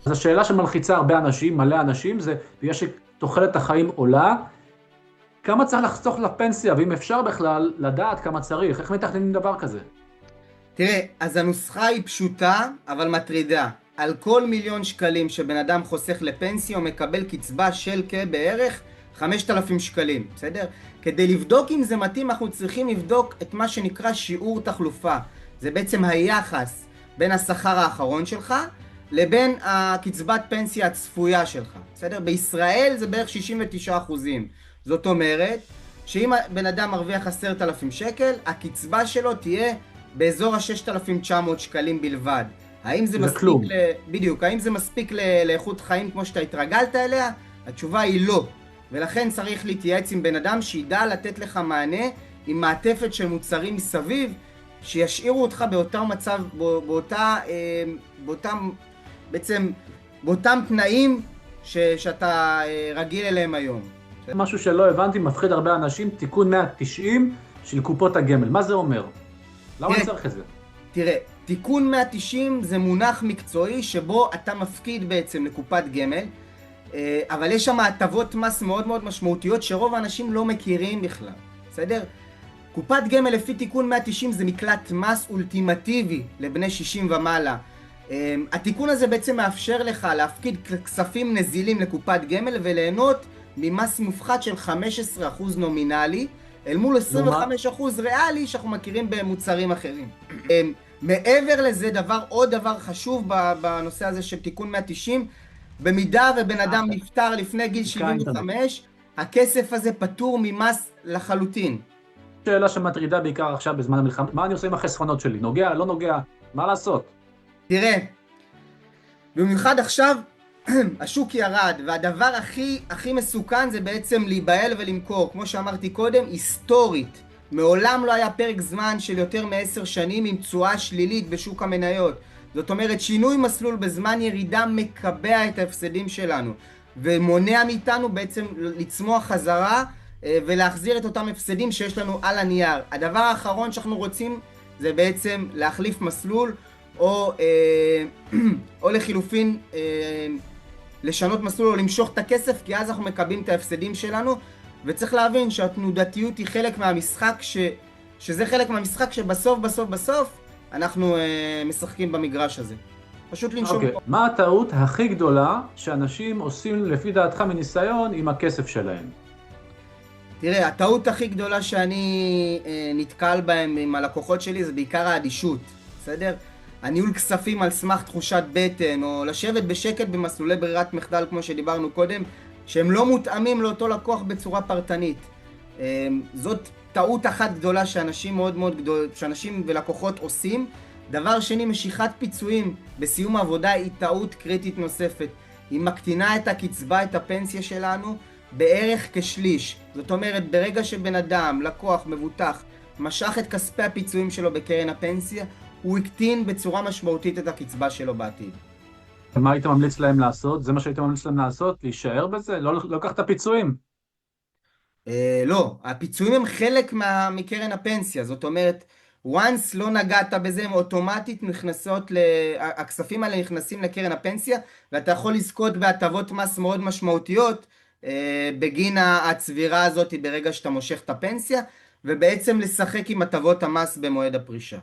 אז השאלה שמלחיצה הרבה אנשים, מלא אנשים, זה בגלל שתוחלת החיים עולה, כמה צריך לחסוך לפנסיה, ואם אפשר בכלל לדעת כמה צריך, איך מתכננים דבר כזה? תראה, אז הנוסחה היא פשוטה, אבל מטרידה. על כל 1,000,000 שקלים שבן אדם חוסך לפנסיה, הוא מקבל קצבה של כבערך 5,000 שקלים, בסדר? כדי לבדוק אם זה מתאים, אנחנו צריכים לבדוק את מה שנקרא שיעור תחלופה. זה בעצם היחס בין השכר האחרון שלך לבין הקצבת פנסיה הצפויה שלך, בסדר? בישראל זה בערך 69%. זאת אומרת, שאם בן אדם מרוויח 10,000 שקל, הקצבה שלו תהיה באזור ה-6,900 שקלים בלבד. האם זה זה מספיק כלום. בדיוק, האם זה מספיק לאיכות חיים כמו שאתה התרגלת אליה? התשובה היא לא. ולכן צריך להתייעץ עם בן אדם שידע לתת לך מענה עם מעטפת של מוצרים מסביב, שישאירו אותך באותו מצב, בעצם, באותם תנאים שאתה רגיל אליהם היום. משהו שלא הבנתי, מפחיד הרבה אנשים, תיקון 190 של קופות הגמל. מה זה אומר? למה אני תראה, צריך את זה? תראה, תיקון 190 זה מונח מקצועי שבו אתה מפקיד בעצם לקופת גמל, אבל יש שם הטבות מס מאוד מאוד משמעותיות שרוב האנשים לא מכירים בכלל, בסדר? קופת גמל לפי תיקון 190 זה מקלט מס אולטימטיבי לבני 60 ומעלה. התיקון הזה בעצם מאפשר לך להפקיד כספים נזילים לקופת גמל וליהנות ממס מופחת של 15% נומינלי, אל מול 25% ריאלי שאנחנו מכירים במוצרים אחרים. מעבר לזה, עוד דבר חשוב בנושא הזה של תיקון 190, במידה ובן אדם נפטר לפני גיל 75, הכסף הזה פטור ממס לחלוטין. שאלה שמטרידה בעיקר עכשיו בזמן המלחמה, מה אני עושה עם החסכונות שלי? נוגע, לא נוגע, מה לעשות? תראה, במיוחד עכשיו השוק ירד, והדבר הכי מסוכן זה בעצם להיבהל ולמכור. כמו שאמרתי קודם, היסטורית, מעולם לא היה פרק זמן של יותר מ10 שנים עם תשואה שלילית בשוק המניות. זאת אומרת, שינוי מסלול בזמן ירידה מקבע את ההפסדים שלנו, ומונע מאיתנו בעצם לצמוח חזרה ולהחזיר את אותם הפסדים שיש לנו על הנייר. הדבר האחרון שאנחנו רוצים זה בעצם להחליף מסלול, או לחילופין לשנות מסלול או למשוך את הכסף, כי אז אנחנו מקבלים את ההפסדים שלנו. וצריך להבין שהתנודתיות היא חלק מהמשחק, שזה חלק מהמשחק שבסוף בסוף בסוף אנחנו משחקים במגרש הזה. פשוט לנשום. אוקיי, מה הטעות הכי גדולה שאנשים עושים לפי דעתך מניסיון עם הכסף שלהם? תראה, הטעות הכי גדולה שאני נתקל בהם עם הלקוחות שלי זה בעיקר האדישות, בסדר? הניהול כספים על סמך תחושת בטן, או לשבת בשקט במסלולי ברירת מחדל כמו שדיברנו קודם, שהם לא מותאמים לאותו לקוח בצורה פרטנית. זאת טעות אחת גדולה שאנשים ולקוחות עושים. דבר שני, משיכת פיצויים בסיום העבודה היא טעות קריטית נוספת. היא מקטינה את הקצבה, את הפנסיה שלנו, בערך כשליש. זאת אומרת, ברגע שבן אדם, לקוח, מבוטח, משך את כספי הפיצויים שלו בקרן הפנסיה, הוא הקטין בצורה משמעותית את הקצבה שלו בעתיד. מה היית ממליץ להם לעשות? זה מה שהיית ממליץ להם לעשות? להישאר בזה? לא לקח את הפיצויים? לא, הפיצויים הם חלק מקרן הפנסיה. זאת אומרת, once לא נגעת בזה, הם אוטומטית הכספים האלה נכנסים לקרן הפנסיה, ואתה יכול לזכות בהטבות מס מאוד משמעותיות בגין הצבירה הזאת ברגע שאתה מושך את הפנסיה, ובעצם לשחק עם הטבות המס במועד הפרישה.